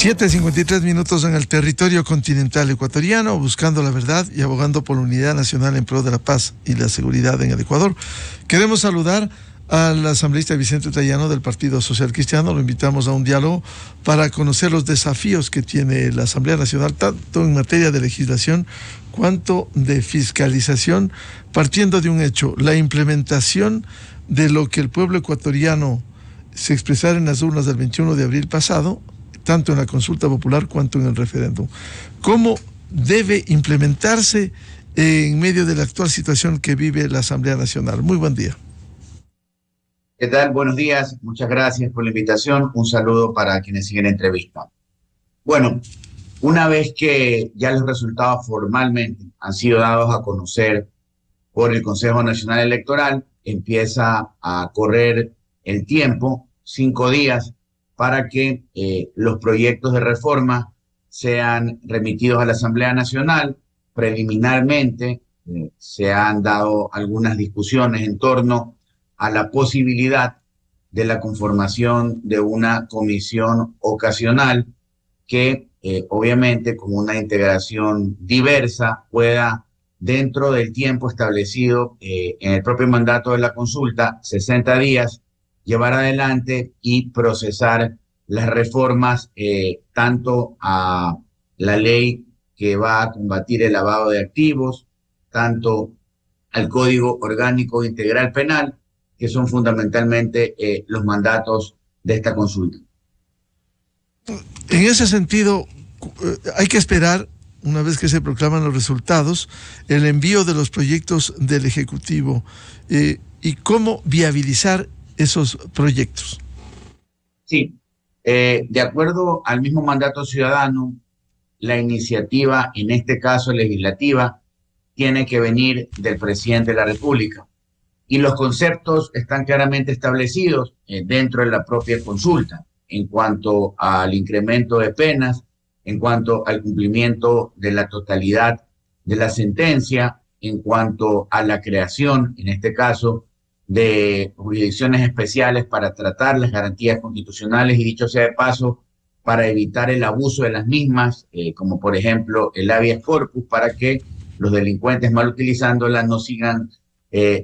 7:53 en el territorio continental ecuatoriano, buscando la verdad y abogando por la unidad nacional en pro de la paz y la seguridad en el Ecuador. Queremos saludar al asambleísta Vicente Tayano del Partido Social Cristiano. Lo invitamos a un diálogo para conocer los desafíos que tiene la Asamblea Nacional, tanto en materia de legislación cuanto de fiscalización, partiendo de un hecho: la implementación de lo que el pueblo ecuatoriano se expresara en las urnas del 21 de abril pasado, tanto en la consulta popular cuanto en el referéndum. ¿Cómo debe implementarse en medio de la actual situación que vive la Asamblea Nacional? Muy buen día. ¿Qué tal? Buenos días. Muchas gracias por la invitación. Un saludo para quienes siguen la entrevista. Bueno, una vez que ya los resultados formalmente han sido dados a conocer por el Consejo Nacional Electoral, empieza a correr el tiempo, 5 días, para que los proyectos de reforma sean remitidos a la Asamblea Nacional. Preliminarmente se han dado algunas discusiones en torno a la posibilidad de la conformación de una comisión ocasional que obviamente con una integración diversa pueda, dentro del tiempo establecido en el propio mandato de la consulta, 60 días, llevar adelante y procesar las reformas tanto a la ley que va a combatir el lavado de activos, tanto al Código Orgánico Integral Penal, que son fundamentalmente los mandatos de esta consulta. En ese sentido, hay que esperar, una vez que se proclaman los resultados, el envío de los proyectos del Ejecutivo y cómo viabilizar esos proyectos. Sí, de acuerdo al mismo mandato ciudadano, la iniciativa, en este caso legislativa, tiene que venir del presidente de la República. Y los conceptos están claramente establecidos dentro de la propia consulta, en cuanto al incremento de penas, en cuanto al cumplimiento de la totalidad de la sentencia, en cuanto a la creación, en este caso, de jurisdicciones especiales para tratar las garantías constitucionales y, dicho sea de paso, para evitar el abuso de las mismas, como por ejemplo el habeas corpus, para que los delincuentes mal utilizándolas no sigan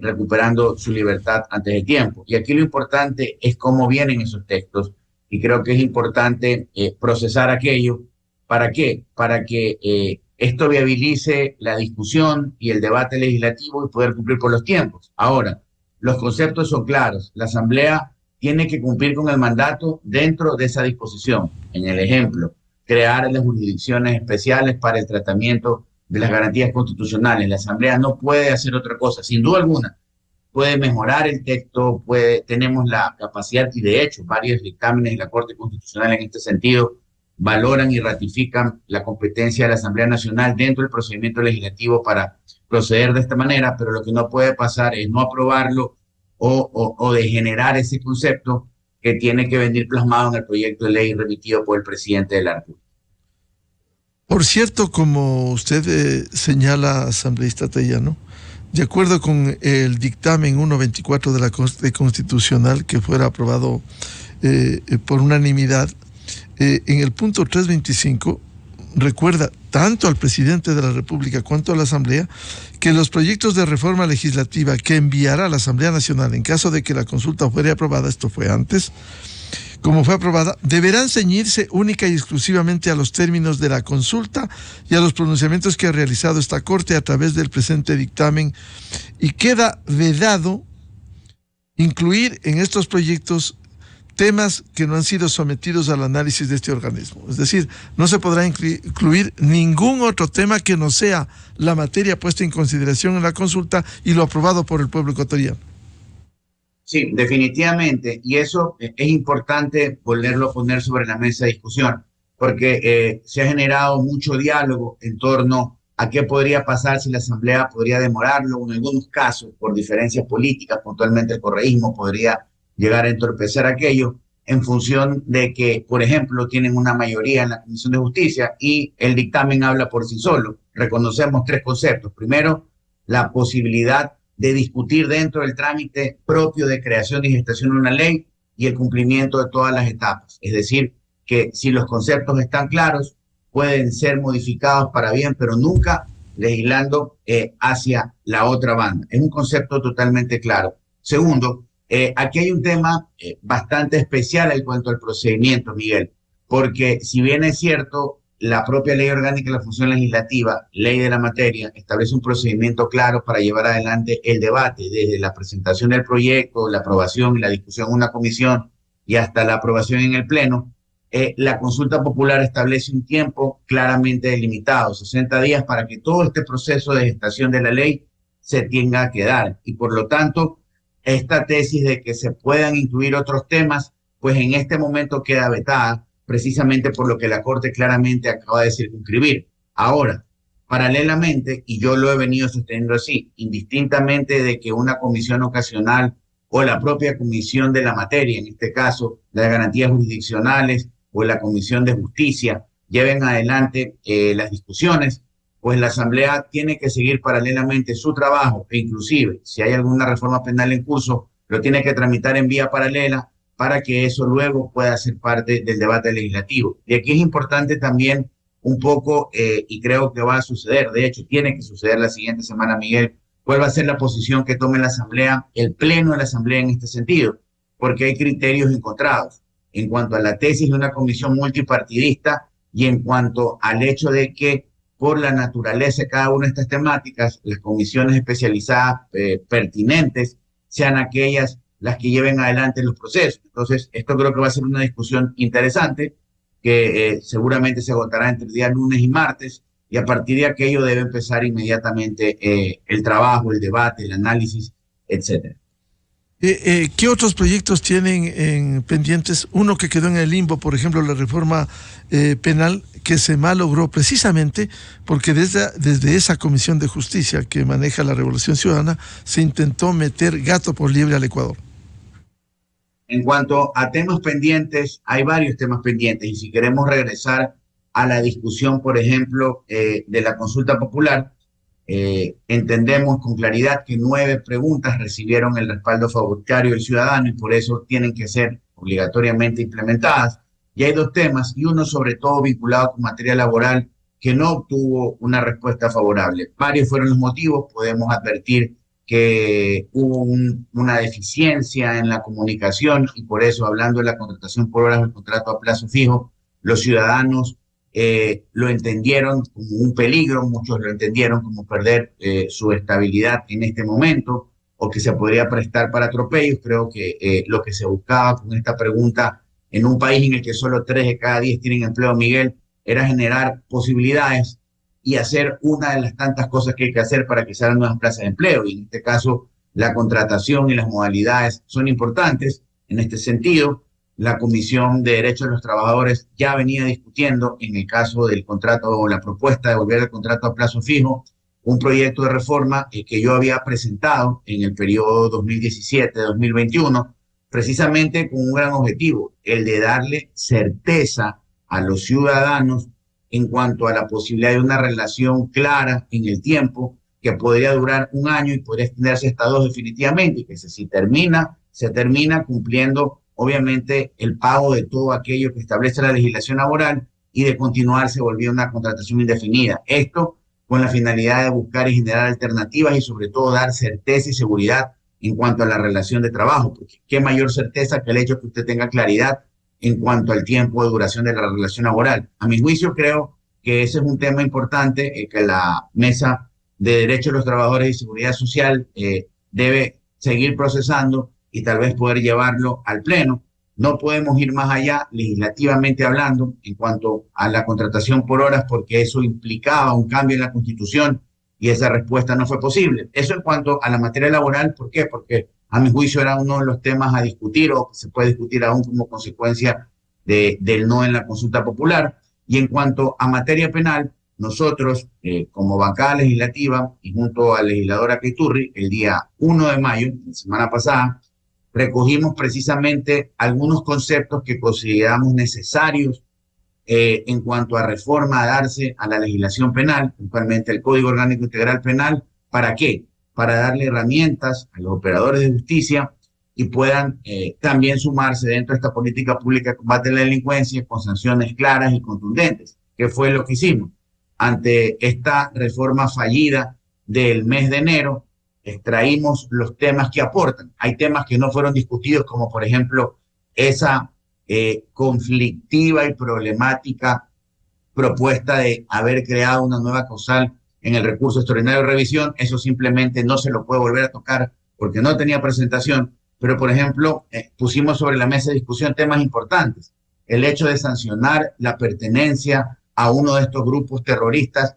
recuperando su libertad antes de tiempo. Y aquí lo importante es cómo vienen esos textos, y creo que es importante procesar aquello. ¿Para qué? Para que esto viabilice la discusión y el debate legislativo y poder cumplir con los tiempos. Ahora, los conceptos son claros. La Asamblea tiene que cumplir con el mandato dentro de esa disposición. En el ejemplo, crear las jurisdicciones especiales para el tratamiento de las garantías constitucionales. La Asamblea no puede hacer otra cosa, sin duda alguna. Puede mejorar el texto, tenemos la capacidad, y de hecho varios dictámenes de la Corte Constitucional en este sentido valoran y ratifican la competencia de la Asamblea Nacional dentro del procedimiento legislativo para proceder de esta manera, pero lo que no puede pasar es no aprobarlo o degenerar ese concepto que tiene que venir plasmado en el proyecto de ley remitido por el presidente de la República. Por cierto, como usted señala, asambleísta Tayano, de acuerdo con el dictamen 124 de la Corte Constitucional, que fuera aprobado por unanimidad, en el punto 325 recuerda tanto al presidente de la República cuanto a la Asamblea que los proyectos de reforma legislativa que enviará a la Asamblea Nacional en caso de que la consulta fuera aprobada, esto fue antes, como fue aprobada, deberán ceñirse única y exclusivamente a los términos de la consulta y a los pronunciamientos que ha realizado esta Corte a través del presente dictamen, y queda vedado incluir en estos proyectos temas que no han sido sometidos al análisis de este organismo. Es decir, no se podrá incluir ningún otro tema que no sea la materia puesta en consideración en la consulta y lo aprobado por el pueblo ecuatoriano. Sí, definitivamente, y eso es importante volverlo a poner sobre la mesa de discusión, porque se ha generado mucho diálogo en torno a qué podría pasar si la Asamblea podría demorarlo, en algunos casos, por diferencias políticas, puntualmente el correísmo podría llegar a entorpecer aquello, en función de que, por ejemplo, tienen una mayoría en la Comisión de Justicia y el dictamen habla por sí solo. Reconocemos 3 conceptos. Primero, la posibilidad de discutir dentro del trámite propio de creación y gestación de una ley y el cumplimiento de todas las etapas. Es decir, que si los conceptos están claros, pueden ser modificados para bien, pero nunca legislando hacia la otra banda. Es un concepto totalmente claro. Segundo, aquí hay un tema bastante especial en cuanto al procedimiento, Miguel, porque si bien es cierto, la propia Ley Orgánica de la Función Legislativa, ley de la materia, establece un procedimiento claro para llevar adelante el debate, desde la presentación del proyecto, la aprobación y la discusión en una comisión y hasta la aprobación en el Pleno. La consulta popular establece un tiempo claramente delimitado, 60 días, para que todo este proceso de gestación de la ley se tenga que dar. Y por lo tanto, esta tesis de que se puedan incluir otros temas, pues en este momento queda vetada, precisamente por lo que la Corte claramente acaba de circunscribir. Ahora, paralelamente, y yo lo he venido sosteniendo así, indistintamente de que una comisión ocasional o la propia comisión de la materia, en este caso, las garantías jurisdiccionales o la Comisión de Justicia, lleven adelante las discusiones, pues la Asamblea tiene que seguir paralelamente su trabajo e inclusive, si hay alguna reforma penal en curso, lo tiene que tramitar en vía paralela para que eso luego pueda ser parte del debate legislativo. Y aquí es importante también un poco, y creo que va a suceder, de hecho tiene que suceder la siguiente semana, Miguel, cuál va a ser la posición que tome la Asamblea, el Pleno de la Asamblea en este sentido, porque hay criterios encontrados en cuanto a la tesis de una comisión multipartidista y en cuanto al hecho de que por la naturaleza de cada una de estas temáticas, las comisiones especializadas pertinentes sean aquellas las que lleven adelante los procesos. Entonces, esto creo que va a ser una discusión interesante que seguramente se agotará entre el día lunes y martes, y a partir de aquello debe empezar inmediatamente el trabajo, el debate, el análisis, etcétera. ¿Qué otros proyectos tienen pendientes? Uno que quedó en el limbo, por ejemplo, la reforma penal, que se malogró precisamente porque desde esa Comisión de Justicia que maneja la Revolución Ciudadana se intentó meter gato por liebre al Ecuador. En cuanto a temas pendientes, hay varios temas pendientes, y si queremos regresar a la discusión, por ejemplo, de la consulta popular, entendemos con claridad que 9 preguntas recibieron el respaldo favoritario del ciudadano y por eso tienen que ser obligatoriamente implementadas. Y hay 2 temas, y uno sobre todo vinculado con materia laboral, que no obtuvo una respuesta favorable. Varios fueron los motivos. Podemos advertir que hubo una deficiencia en la comunicación y por eso, hablando de la contratación por horas o el contrato a plazo fijo, los ciudadanos lo entendieron como un peligro, muchos lo entendieron como perder su estabilidad en este momento o que se podría prestar para atropellos. Creo que lo que se buscaba con esta pregunta en un país en el que solo 3 de cada 10 tienen empleo, Miguel, era generar posibilidades y hacer una de las tantas cosas que hay que hacer para que se hagan nuevas plazas de empleo. Y en este caso, la contratación y las modalidades son importantes. En este sentido, la Comisión de Derechos de los Trabajadores ya venía discutiendo, en el caso del contrato o la propuesta de volver al contrato a plazo fijo, un proyecto de reforma que yo había presentado en el periodo 2017-2021, precisamente con un gran objetivo, el de darle certeza a los ciudadanos en cuanto a la posibilidad de una relación clara en el tiempo, que podría durar 1 año y podría extenderse hasta 2 definitivamente, y que si termina, se termina cumpliendo obviamente el pago de todo aquello que establece la legislación laboral, y de continuar se volvía una contratación indefinida. Esto con la finalidad de buscar y generar alternativas y sobre todo dar certeza y seguridad en cuanto a la relación de trabajo, porque qué mayor certeza que el hecho de que usted tenga claridad en cuanto al tiempo de duración de la relación laboral. A mi juicio, creo que ese es un tema importante que la Mesa de Derechos de los Trabajadores y Seguridad Social debe seguir procesando y tal vez poder llevarlo al Pleno. No podemos ir más allá, legislativamente hablando, en cuanto a la contratación por horas, porque eso implicaba un cambio en la Constitución y esa respuesta no fue posible. Eso en cuanto a la materia laboral. ¿Por qué? Porque a mi juicio era uno de los temas a discutir, o que se puede discutir aún como consecuencia del no en la consulta popular. Y en cuanto a materia penal, nosotros, como bancada legislativa y junto al legislador Acriturri, el día 1 de mayo, la semana pasada, recogimos precisamente algunos conceptos que consideramos necesarios en cuanto a reforma a darse a la legislación penal, principalmente el Código Orgánico Integral Penal. ¿Para qué? Para darle herramientas a los operadores de justicia y puedan también sumarse dentro de esta política pública de combate a la delincuencia con sanciones claras y contundentes, que fue lo que hicimos. Ante esta reforma fallida del mes de enero, extraímos los temas que aportan. Hay temas que no fueron discutidos, como por ejemplo esa conflictiva y problemática propuesta de haber creado una nueva causal en el recurso extraordinario de revisión. Eso simplemente no se lo puede volver a tocar porque no tenía presentación. Pero, por ejemplo, pusimos sobre la mesa de discusión temas importantes. El hecho de sancionar la pertenencia a uno de estos grupos terroristas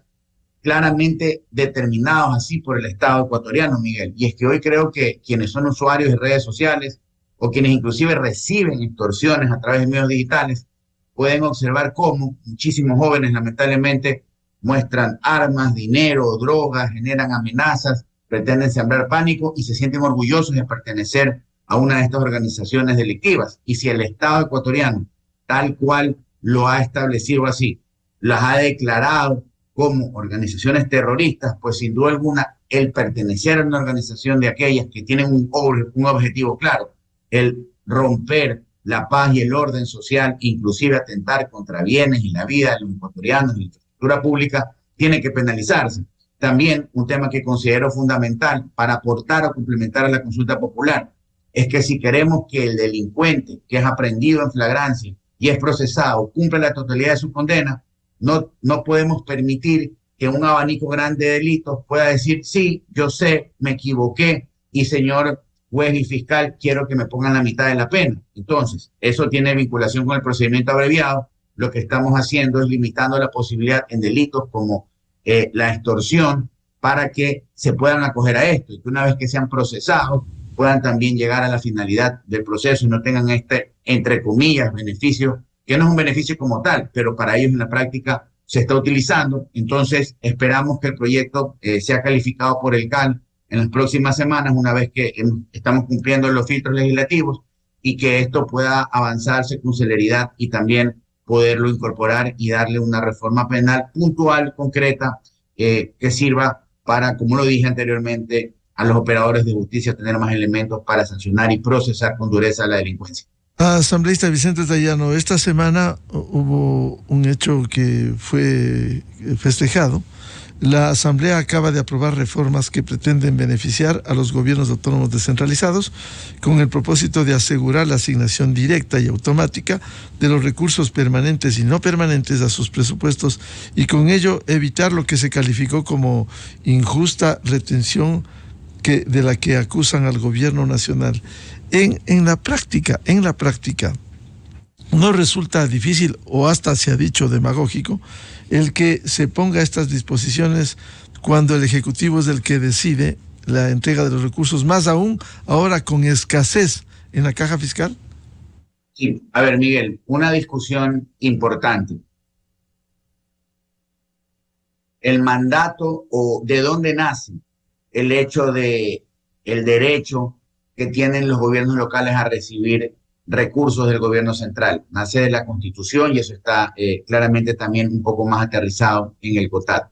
claramente determinados así por el Estado ecuatoriano, Miguel. Y es que hoy creo que quienes son usuarios de redes sociales o quienes inclusive reciben extorsiones a través de medios digitales pueden observar cómo muchísimos jóvenes lamentablemente muestran armas, dinero, drogas, generan amenazas, pretenden sembrar pánico y se sienten orgullosos de pertenecer a una de estas organizaciones delictivas. Y si el Estado ecuatoriano, tal cual lo ha establecido así, las ha declarado como organizaciones terroristas, pues sin duda alguna el pertenecer a una organización de aquellas que tienen un objetivo claro, el romper la paz y el orden social, inclusive atentar contra bienes y la vida de los ecuatorianos y la infraestructura pública, tiene que penalizarse. También un tema que considero fundamental para aportar o complementar a la consulta popular es que si queremos que el delincuente que es aprehendido en flagrancia y es procesado cumpla la totalidad de su condena, no podemos permitir que un abanico grande de delitos pueda decir, sí, yo sé, me equivoqué y señor juez y fiscal, quiero que me pongan la mitad de la pena. Entonces, eso tiene vinculación con el procedimiento abreviado. Lo que estamos haciendo es limitando la posibilidad en delitos como la extorsión para que se puedan acoger a esto y que una vez que sean procesados puedan también llegar a la finalidad del proceso y no tengan este, entre comillas, beneficio, que no es un beneficio como tal, pero para ellos en la práctica se está utilizando. Entonces, esperamos que el proyecto sea calificado por el CAL en las próximas semanas, una vez que estamos cumpliendo los filtros legislativos y que esto pueda avanzarse con celeridad y también poderlo incorporar y darle una reforma penal puntual, concreta, que sirva para, como lo dije anteriormente, a los operadores de justicia tener más elementos para sancionar y procesar con dureza la delincuencia. Asambleísta Vicente Tayano, esta semana hubo un hecho que fue festejado. La Asamblea acaba de aprobar reformas que pretenden beneficiar a los gobiernos autónomos descentralizados con el propósito de asegurar la asignación directa y automática de los recursos permanentes y no permanentes a sus presupuestos y con ello evitar lo que se calificó como injusta retención de la que acusan al gobierno nacional. En la práctica, no resulta difícil o hasta se ha dicho demagógico el que se ponga estas disposiciones cuando el Ejecutivo es el que decide la entrega de los recursos, más aún ahora con escasez en la caja fiscal? Sí, a ver, Miguel, una discusión importante. El mandato o de dónde nace el hecho de el derecho que tienen los gobiernos locales a recibir recursos del gobierno central. Nace de la Constitución y eso está claramente también un poco más aterrizado en el COTAD.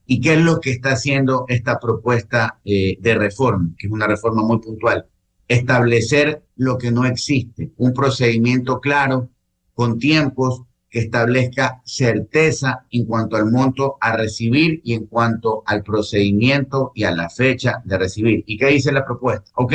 ¿Y qué es lo que está haciendo esta propuesta de reforma? Que es una reforma muy puntual. Establecer lo que no existe, un procedimiento claro, con tiempos, que establezca certeza en cuanto al monto a recibir y en cuanto al procedimiento y a la fecha de recibir. ¿Y qué dice la propuesta? Ok,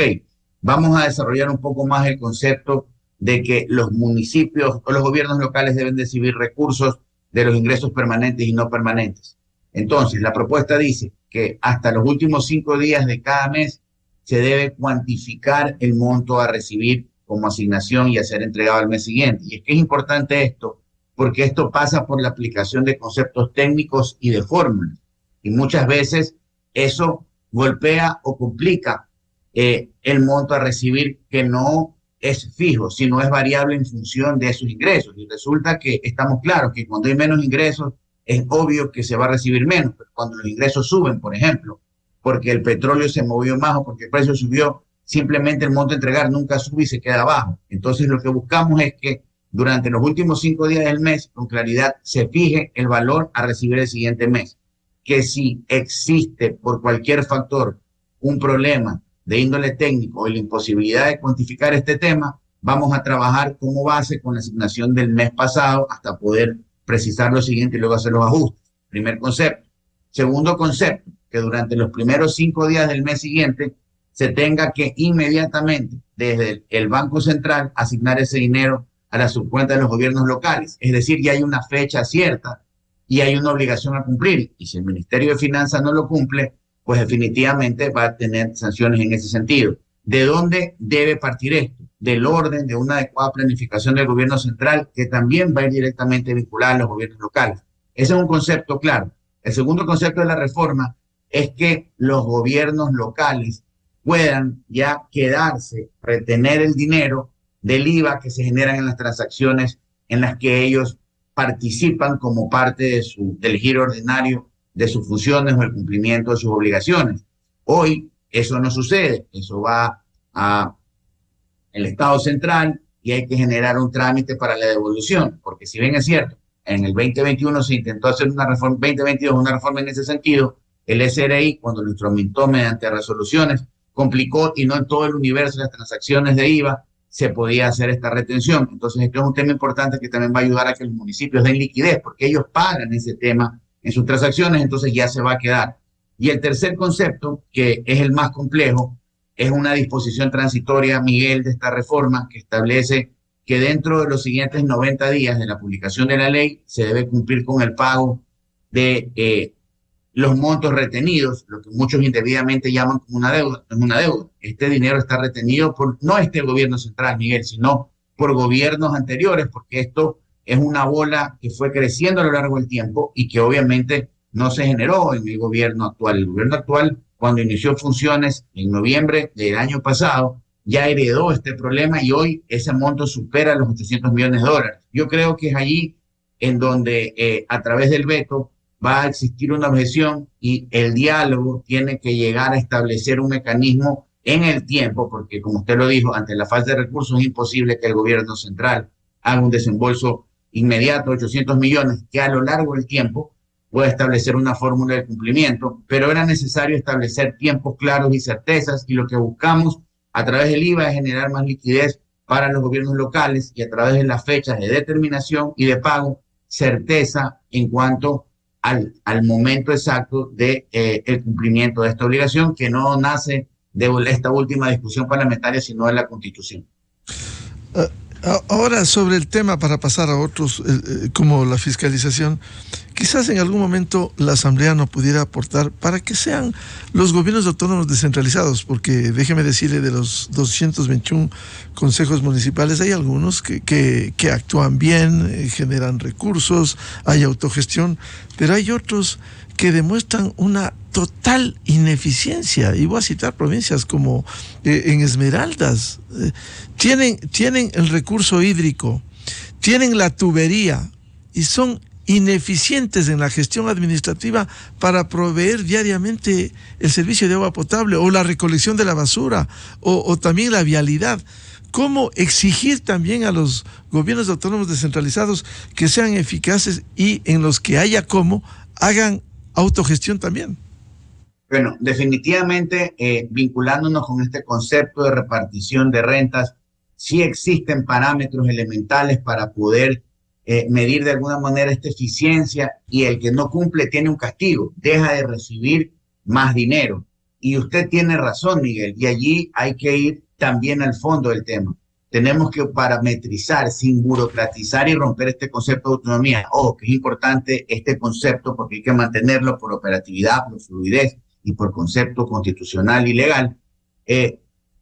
vamos a desarrollar un poco más el concepto de que los municipios o los gobiernos locales deben recibir recursos de los ingresos permanentes y no permanentes. Entonces, la propuesta dice que hasta los últimos 5 días de cada mes se debe cuantificar el monto a recibir como asignación y a ser entregado al mes siguiente. Y es que es importante esto, porque esto pasa por la aplicación de conceptos técnicos y de fórmulas. Y muchas veces eso golpea o complica el monto a recibir, que no es fijo, sino es variable en función de esos ingresos. Y resulta que estamos claros que cuando hay menos ingresos, es obvio que se va a recibir menos. Pero cuando los ingresos suben, por ejemplo, porque el petróleo se movió más o porque el precio subió, simplemente el monto a entregar nunca sube y se queda abajo. Entonces lo que buscamos es que durante los últimos 5 días del mes, con claridad, se fije el valor a recibir el siguiente mes. Que si existe por cualquier factor un problema de índole técnico y la imposibilidad de cuantificar este tema, vamos a trabajar como base con la asignación del mes pasado hasta poder precisar lo siguiente y luego hacer los ajustes. Primer concepto. Segundo concepto, que durante los primeros 5 días del mes siguiente se tenga que inmediatamente desde el Banco Central asignar ese dinero a la subcuenta de los gobiernos locales. Es decir, ya hay una fecha cierta y hay una obligación a cumplir. Y si el Ministerio de Finanzas no lo cumple, pues definitivamente va a tener sanciones en ese sentido. ¿De dónde debe partir esto? Del orden de una adecuada planificación del gobierno central, que también va a ir directamente vinculada a los gobiernos locales. Ese es un concepto claro. El segundo concepto de la reforma es que los gobiernos locales puedan ya quedarse, retener el dinero del IVA que se generan en las transacciones en las que ellos participan como parte del giro ordinario de sus funciones o el cumplimiento de sus obligaciones. Hoy eso no sucede, eso va a el Estado central y hay que generar un trámite para la devolución, porque si bien es cierto, en el 2021 se intentó hacer una reforma, 2022 una reforma en ese sentido, el SRI, cuando lo instrumentó mediante resoluciones, complicó y no en todo el universo de las transacciones de IVA se podía hacer esta retención. Entonces, esto es un tema importante que también va a ayudar a que los municipios den liquidez, porque ellos pagan ese tema en sus transacciones, entonces ya se va a quedar. Y el tercer concepto, que es el más complejo, es una disposición transitoria, Miguel, de esta reforma que establece que dentro de los siguientes 90 días de la publicación de la ley se debe cumplir con el pago de los montos retenidos, lo que muchos indebidamente llaman como una deuda. No es una deuda. Este dinero está retenido por no este gobierno central, Miguel, sino por gobiernos anteriores, porque esto es una bola que fue creciendo a lo largo del tiempo y que obviamente no se generó en el gobierno actual. El gobierno actual, cuando inició funciones en noviembre del año pasado, ya heredó este problema y hoy ese monto supera los 800 millones de dólares. Yo creo que es allí en donde a través del veto va a existir una objeción y el diálogo tiene que llegar a establecer un mecanismo en el tiempo, porque como usted lo dijo, ante la falta de recursos es imposible que el gobierno central haga un desembolso inmediato, 800 millones, que a lo largo del tiempo pueda establecer una fórmula de cumplimiento, pero era necesario establecer tiempos claros y certezas, y lo que buscamos a través del IVA es generar más liquidez para los gobiernos locales y a través de las fechas de determinación y de pago, certeza en cuanto al momento exacto de el cumplimiento de esta obligación, que no nace de esta última discusión parlamentaria, sino de la Constitución. Ahora, sobre el tema, para pasar a otros, como la fiscalización, quizás en algún momento la Asamblea no pudiera aportar para que sean los gobiernos autónomos descentralizados, porque déjeme decirle, de los 221 consejos municipales hay algunos que actúan bien, generan recursos, hay autogestión, pero hay otros que demuestran una total ineficiencia. Y voy a citar provincias como en Esmeraldas. Tienen el recurso hídrico, tienen la tubería y son ineficientes en la gestión administrativa para proveer diariamente el servicio de agua potable o la recolección de la basura o también la vialidad. ¿Cómo exigir también a los gobiernos autónomos descentralizados que sean eficaces y en los que haya cómo hagan autogestión también? Bueno, definitivamente vinculándonos con este concepto de repartición de rentas, sí existen parámetros elementales para poder medir de alguna manera esta eficiencia, y el que no cumple tiene un castigo, deja de recibir más dinero. Y usted tiene razón, Miguel, y allí hay que ir también al fondo del tema. Tenemos que parametrizar sin burocratizar y romper este concepto de autonomía. Ojo, que es importante este concepto porque hay que mantenerlo por operatividad, por fluidez y por concepto constitucional y legal.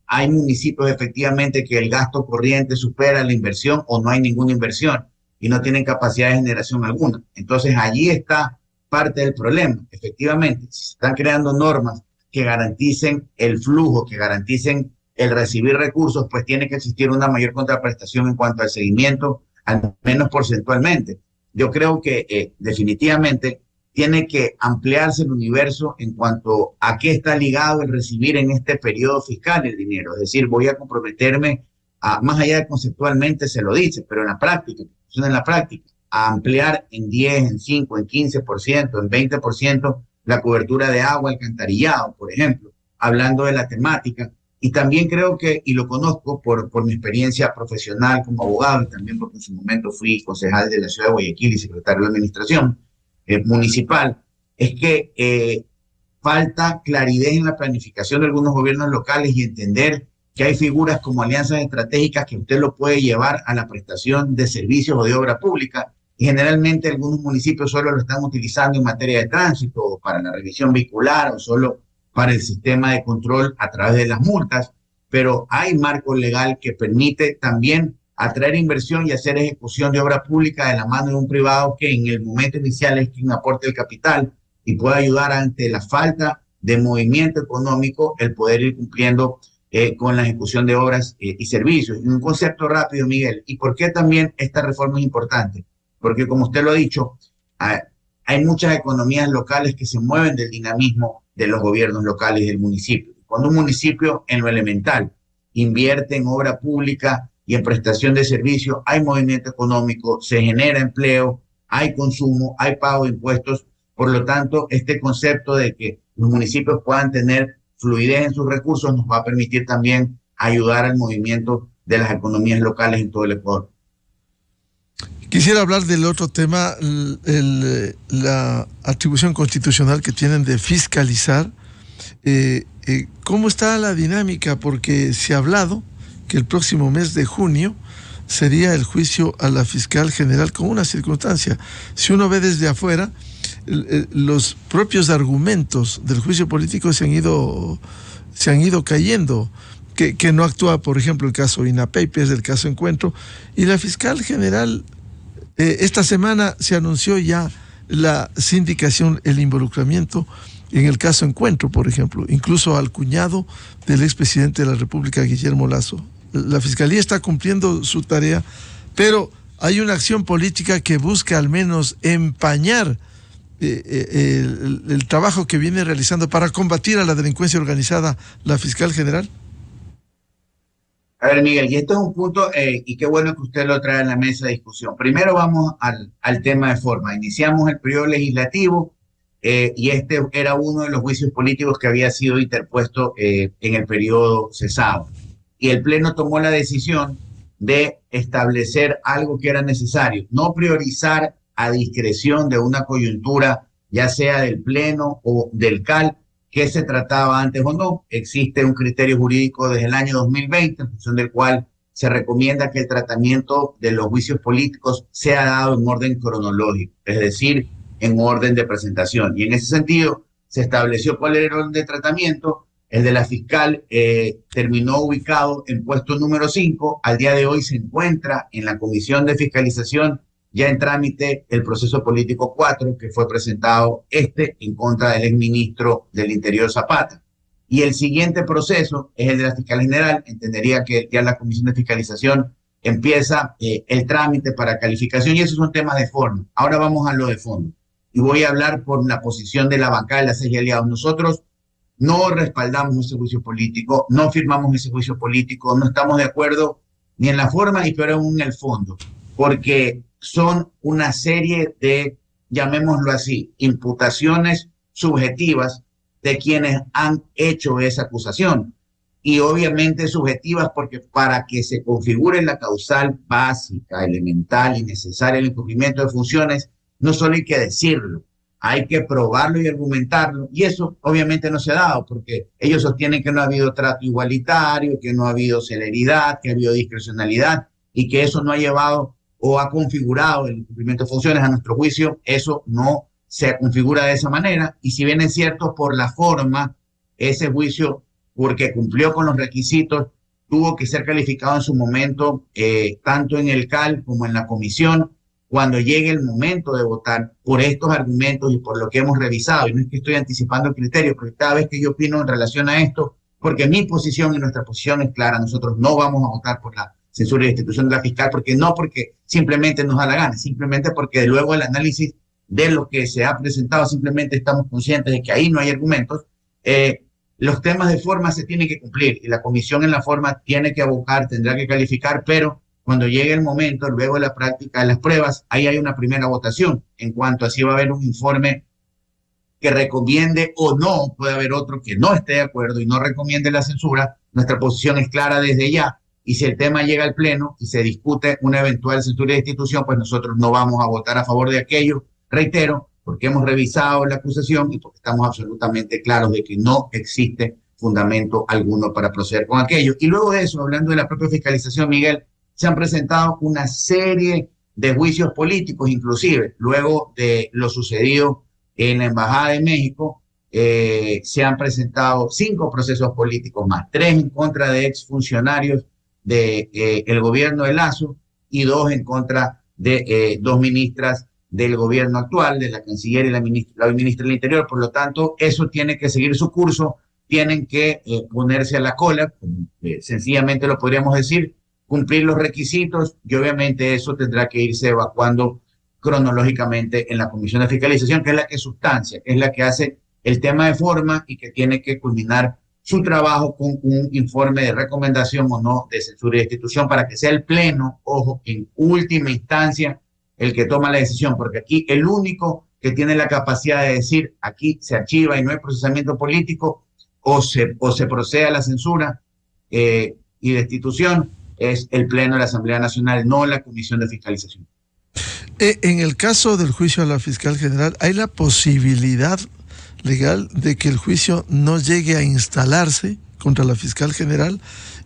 Hay municipios efectivamente que el gasto corriente supera la inversión o no hay ninguna inversión y no tienen capacidad de generación alguna. Entonces allí está parte del problema. Efectivamente, si se están creando normas que garanticen el flujo, que garanticen el recibir recursos, pues tiene que existir una mayor contraprestación en cuanto al seguimiento, al menos porcentualmente. Yo creo que definitivamente tiene que ampliarse el universo en cuanto a qué está ligado el recibir en este periodo fiscal el dinero. Es decir, voy a comprometerme a, más allá de conceptualmente se lo dice, pero en la práctica, a ampliar en 10, en 5, en 15%, en 20% la cobertura de agua, alcantarillado, por ejemplo, hablando de la temática, Y también creo que, y lo conozco por mi experiencia profesional como abogado y también porque en su momento fui concejal de la ciudad de Guayaquil y secretario de administración municipal, es que falta claridad en la planificación de algunos gobiernos locales y entender que hay figuras como alianzas estratégicas que usted lo puede llevar a la prestación de servicios o de obra pública. Y generalmente algunos municipios solo lo están utilizando en materia de tránsito o para la revisión vehicular o solo para el sistema de control a través de las multas, pero hay marco legal que permite también atraer inversión y hacer ejecución de obra pública de la mano de un privado que en el momento inicial es quien aporte el capital y puede ayudar ante la falta de movimiento económico el poder ir cumpliendo con la ejecución de obras y servicios. Y un concepto rápido, Miguel, ¿y por qué también esta reforma es importante? Porque como usted lo ha dicho, hay muchas economías locales que se mueven del dinamismo de los gobiernos locales y del municipio. Cuando un municipio en lo elemental invierte en obra pública y en prestación de servicios, hay movimiento económico, se genera empleo, hay consumo, hay pago de impuestos. Por lo tanto, este concepto de que los municipios puedan tener fluidez en sus recursos nos va a permitir también ayudar al movimiento de las economías locales en todo el Ecuador. Quisiera hablar del otro tema, la atribución constitucional que tienen de fiscalizar. ¿Cómo está la dinámica? Porque se ha hablado que el próximo mes de junio sería el juicio a la fiscal general con una circunstancia. Si uno ve desde afuera, los propios argumentos del juicio político se han ido cayendo. Que no actúa, por ejemplo, el caso INAPEIP, es el caso Encuentro, y la fiscal general, esta semana se anunció ya la sindicación, el involucramiento en el caso Encuentro, por ejemplo, incluso al cuñado del expresidente de la República, Guillermo Lasso. La fiscalía está cumpliendo su tarea, pero hay una acción política que busca al menos empañar el trabajo que viene realizando para combatir a la delincuencia organizada la fiscal general. A ver, Miguel, y esto es un punto, y qué bueno que usted lo trae en la mesa de discusión. Primero vamos al tema de forma. Iniciamos el periodo legislativo y este era uno de los juicios políticos que había sido interpuesto en el periodo cesado. Y el Pleno tomó la decisión de establecer algo que era necesario, no priorizar a discreción de una coyuntura, ya sea del Pleno o del CAL, qué se trataba antes o no. Existe un criterio jurídico desde el año 2020, en función del cual se recomienda que el tratamiento de los juicios políticos sea dado en orden cronológico, es decir, en orden de presentación. Y en ese sentido, se estableció cuál era el orden de tratamiento. El de la fiscal terminó ubicado en puesto número 5. Al día de hoy se encuentra en la Comisión de Fiscalización ya en trámite el proceso político 4, que fue presentado en contra del exministro del Interior Zapata. Y el siguiente proceso es el de la fiscal general. Entendería que ya la Comisión de Fiscalización empieza el trámite para calificación, y esos son temas de forma. Ahora vamos a lo de fondo. Y voy a hablar por la posición de la bancada de la CES y aliados. Nosotros no respaldamos ese juicio político, no firmamos ese juicio político, no estamos de acuerdo ni en la forma ni peor aún en el fondo, porque son una serie de, llamémoslo así, imputaciones subjetivas de quienes han hecho esa acusación. Y obviamente subjetivas porque para que se configure la causal básica, elemental y necesaria el incumplimiento de funciones, no solo hay que decirlo, hay que probarlo y argumentarlo. Y eso obviamente no se ha dado porque ellos sostienen que no ha habido trato igualitario, que no ha habido celeridad, que ha habido discrecionalidad y que eso no ha llevado o ha configurado el incumplimiento de funciones. A nuestro juicio, eso no se configura de esa manera. Y si bien es cierto por la forma, ese juicio, porque cumplió con los requisitos, tuvo que ser calificado en su momento, tanto en el CAL como en la comisión, cuando llegue el momento de votar por estos argumentos y por lo que hemos revisado. Y no es que estoy anticipando el criterio, pero cada vez que yo opino en relación a esto, porque mi posición y nuestra posición es clara, nosotros no vamos a votar por la censura y destitución de la fiscal, porque simplemente nos da la gana, simplemente porque luego el análisis de lo que se ha presentado, simplemente estamos conscientes de que ahí no hay argumentos. Los temas de forma se tienen que cumplir y la comisión en la forma tiene que abocar, tendrá que calificar, pero cuando llegue el momento, luego de la práctica de las pruebas, ahí hay una primera votación, en cuanto así va a haber un informe que recomiende o no, puede haber otro que no esté de acuerdo y no recomiende la censura. Nuestra posición es clara desde ya, y si el tema llega al Pleno y se discute una eventual censura de institución, pues nosotros no vamos a votar a favor de aquello, reitero, porque hemos revisado la acusación y porque estamos absolutamente claros de que no existe fundamento alguno para proceder con aquello. Y luego de eso, hablando de la propia fiscalización, Miguel, se han presentado una serie de juicios políticos, inclusive luego de lo sucedido en la Embajada de México, se han presentado 5 procesos políticos más, 3 en contra de exfuncionarios del gobierno de Lazo y 2 en contra de 2 ministras del gobierno actual, de la canciller y la ministra del Interior. Por lo tanto, eso tiene que seguir su curso, tienen que ponerse a la cola, sencillamente lo podríamos decir, cumplir los requisitos, y obviamente eso tendrá que irse evacuando cronológicamente en la Comisión de Fiscalización, que es la que sustancia, que es la que hace el tema de forma y que tiene que culminar su trabajo con un informe de recomendación o no de censura y destitución para que sea el Pleno, ojo, en última instancia, el que toma la decisión, porque aquí el único que tiene la capacidad de decir aquí se archiva y no hay procesamiento político o se procede a la censura y destitución es el Pleno de la Asamblea Nacional, no la Comisión de Fiscalización. En el caso del juicio a la fiscal general, ¿hay la posibilidad legal de que el juicio no llegue a instalarse contra la fiscal general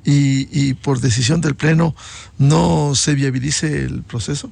y por decisión del Pleno no se viabilice el proceso?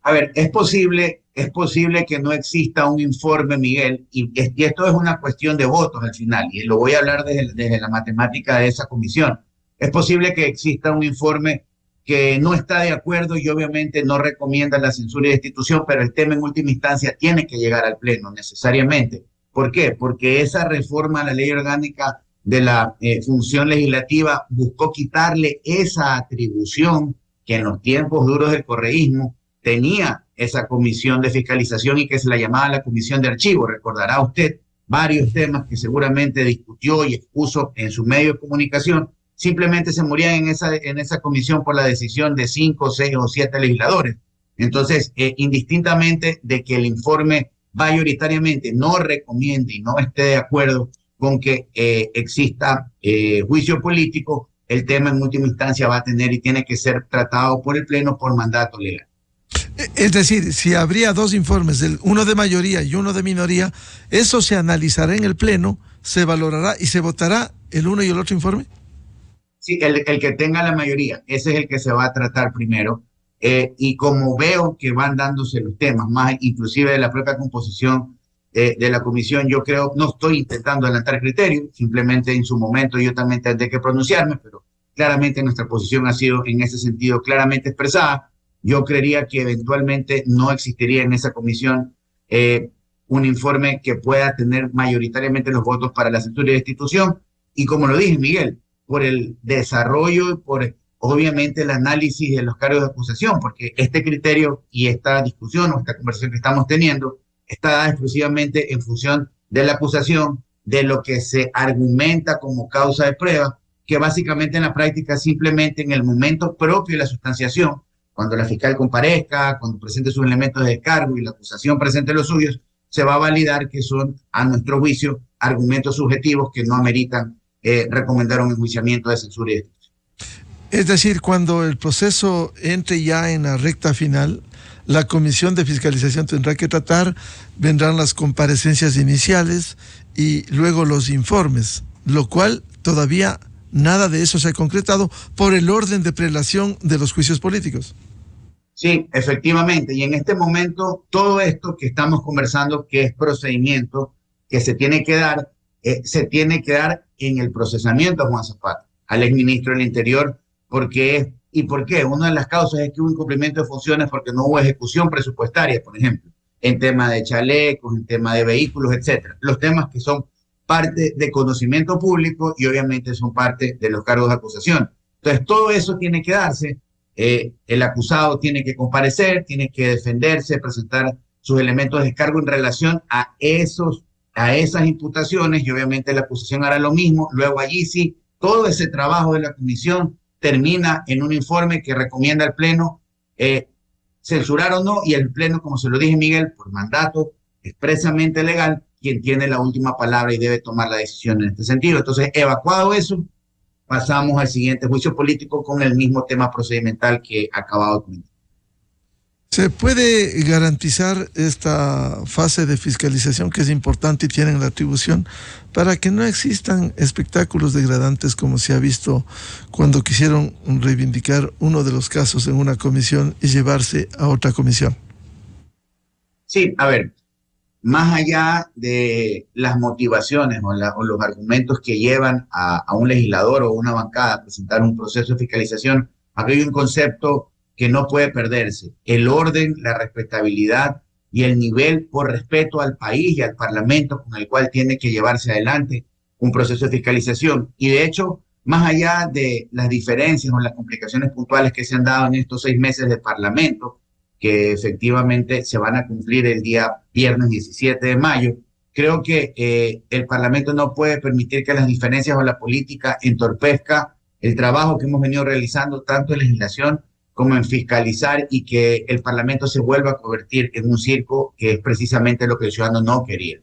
A ver, es posible que no exista un informe, Miguel, y esto es una cuestión de votos al final, y lo voy a hablar desde la matemática de esa comisión. Es posible que exista un informe que no está de acuerdo y obviamente no recomienda la censura y destitución, pero el tema en última instancia tiene que llegar al Pleno necesariamente. ¿Por qué? Porque esa reforma a la ley orgánica de la función legislativa buscó quitarle esa atribución que en los tiempos duros del correísmo tenía esa comisión de fiscalización y que se la llamaba la comisión de archivo. Recordará usted varios temas que seguramente discutió y expuso en su medio de comunicación, simplemente se morían en esa comisión por la decisión de 5, 6 o 7 legisladores. Entonces, indistintamente de que el informe mayoritariamente no recomiende y no esté de acuerdo con que exista juicio político, el tema en última instancia va a tener y tiene que ser tratado por el Pleno por mandato legal. Es decir, si habría 2 informes, uno de mayoría y uno de minoría, ¿eso se analizará en el Pleno, se valorará y se votará el uno y el otro informe? Sí, el que tenga la mayoría, ese es el que se va a tratar primero. Y como veo que van dándose los temas, más inclusive de la propia composición de la comisión, yo creo, no estoy intentando adelantar criterios, simplemente en su momento yo también tendré que pronunciarme, pero claramente nuestra posición ha sido en ese sentido claramente expresada. Yo creería que eventualmente no existiría en esa comisión un informe que pueda tener mayoritariamente los votos para la censura y destitución. Y como lo dije, Miguel, por el desarrollo y por obviamente el análisis de los cargos de acusación, porque este criterio y esta discusión o esta conversación que estamos teniendo está dada exclusivamente en función de la acusación, de lo que se argumenta como causa de prueba, que básicamente en la práctica simplemente en el momento propio de la sustanciación, cuando la fiscal comparezca, cuando presente sus elementos de descargo y la acusación presente los suyos, se va a validar que son, a nuestro juicio, argumentos subjetivos que no ameritan recomendar un enjuiciamiento de censura y destitución. Es decir, cuando el proceso entre ya en la recta final, la Comisión de Fiscalización tendrá que tratar, vendrán las comparecencias iniciales y luego los informes, lo cual todavía nada de eso se ha concretado por el orden de prelación de los juicios políticos. Sí, efectivamente, y en este momento todo esto que estamos conversando, que es procedimiento, que se tiene que dar en el procesamiento a Juan Zapata, al exministro del Interior. ¿Por qué? Una de las causas es que hubo incumplimiento de funciones porque no hubo ejecución presupuestaria, por ejemplo, en tema de chalecos, en tema de vehículos, etcétera. Los temas que son parte de conocimiento público y obviamente son parte de los cargos de acusación. Entonces, todo eso tiene que darse. El acusado tiene que comparecer, tiene que defenderse, presentar sus elementos de descargo en relación a esas imputaciones y obviamente la acusación hará lo mismo. Luego allí sí, todo ese trabajo de la comisión termina en un informe que recomienda al Pleno censurar o no, y el Pleno, como se lo dije, Miguel, por mandato expresamente legal, quien tiene la última palabra y debe tomar la decisión en este sentido. Entonces, evacuado eso, pasamos al siguiente juicio político con el mismo tema procedimental que acabado de comentar. ¿Se puede garantizar esta fase de fiscalización que es importante y tienen la atribución para que no existan espectáculos degradantes como se ha visto cuando quisieron reivindicar uno de los casos en una comisión y llevarse a otra comisión? Sí, a ver, más allá de las motivaciones o los argumentos que llevan a un legislador o una bancada a presentar un proceso de fiscalización, aquí hay un concepto que no puede perderse: el orden, la respetabilidad y el nivel por respeto al país y al Parlamento con el cual tiene que llevarse adelante un proceso de fiscalización. Y de hecho, más allá de las diferencias o las complicaciones puntuales que se han dado en estos 6 meses de Parlamento, que efectivamente se van a cumplir el día viernes 17 de mayo, creo que el Parlamento no puede permitir que las diferencias o la política entorpezca el trabajo que hemos venido realizando tanto en legislación como en fiscalizar, y que el Parlamento se vuelva a convertir en un circo, que es precisamente lo que el ciudadano no quería.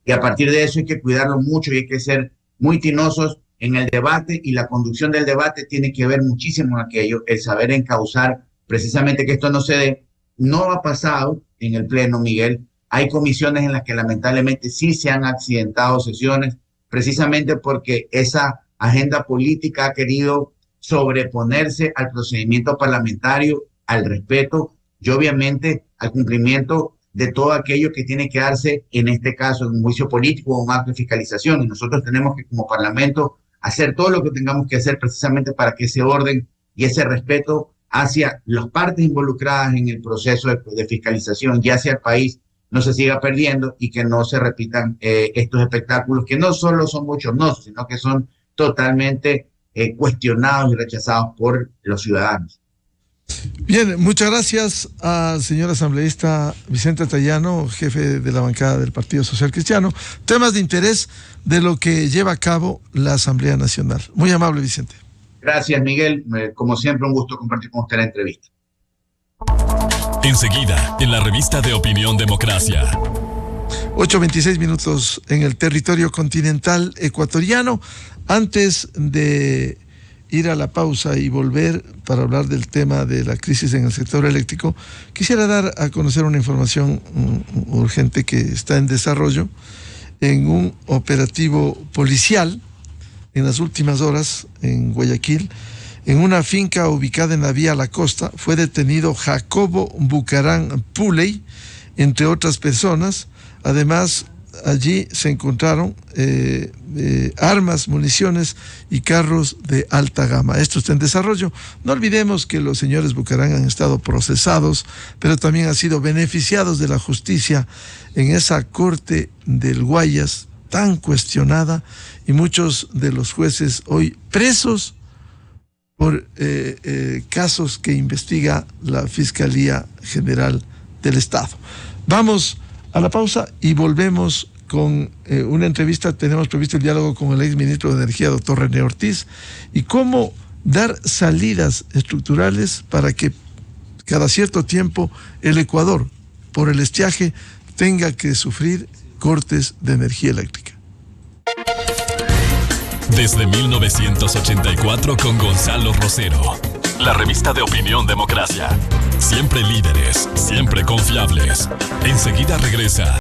Y a partir de eso hay que cuidarlo mucho y hay que ser muy tinosos en el debate, y la conducción del debate tiene que ver muchísimo en aquello, el saber encauzar precisamente que esto no se dé. No ha pasado en el Pleno, Miguel. Hay comisiones en las que lamentablemente sí se han accidentado sesiones, precisamente porque esa agenda política ha querido sobreponerse al procedimiento parlamentario, al respeto y obviamente al cumplimiento de todo aquello que tiene que darse, en este caso, en un juicio político o un acto de fiscalización. Y nosotros tenemos que, como Parlamento, hacer todo lo que tengamos que hacer precisamente para que ese orden y ese respeto hacia las partes involucradas en el proceso de fiscalización y hacia el país no se siga perdiendo, y que no se repitan estos espectáculos que no solo son bochornosos, sino que son totalmente cuestionados y rechazados por los ciudadanos. Bien, muchas gracias al señor asambleísta Vicente Atayano, jefe de la bancada del Partido Social Cristiano. Temas de interés de lo que lleva a cabo la Asamblea Nacional. Muy amable, Vicente. Gracias, Miguel. Como siempre, un gusto compartir con usted la entrevista. Enseguida, en la revista de Opinión Democracia. 8:26 minutos en el territorio continental ecuatoriano. Antes de ir a la pausa y volver para hablar del tema de la crisis en el sector eléctrico, quisiera dar a conocer una información urgente que está en desarrollo. En un operativo policial en las últimas horas en Guayaquil, en una finca ubicada en la vía La Costa, fue detenido Jacobo Bucarán Puley, entre otras personas. Además, allí se encontraron armas, municiones y carros de alta gama. Esto está en desarrollo. No olvidemos que los señores Bucarán han estado procesados, pero también han sido beneficiados de la justicia en esa corte del Guayas tan cuestionada, y muchos de los jueces hoy presos por casos que investiga la Fiscalía General del Estado. Vamos a la pausa y volvemos con una entrevista. Tenemos previsto el diálogo con el exministro de Energía, doctor René Ortiz, y cómo dar salidas estructurales para que cada cierto tiempo el Ecuador, por el estiaje, tenga que sufrir cortes de energía eléctrica. Desde 1984 con Gonzalo Rosero. La revista de Opinión Democracia. Siempre líderes, siempre confiables. Enseguida regresa.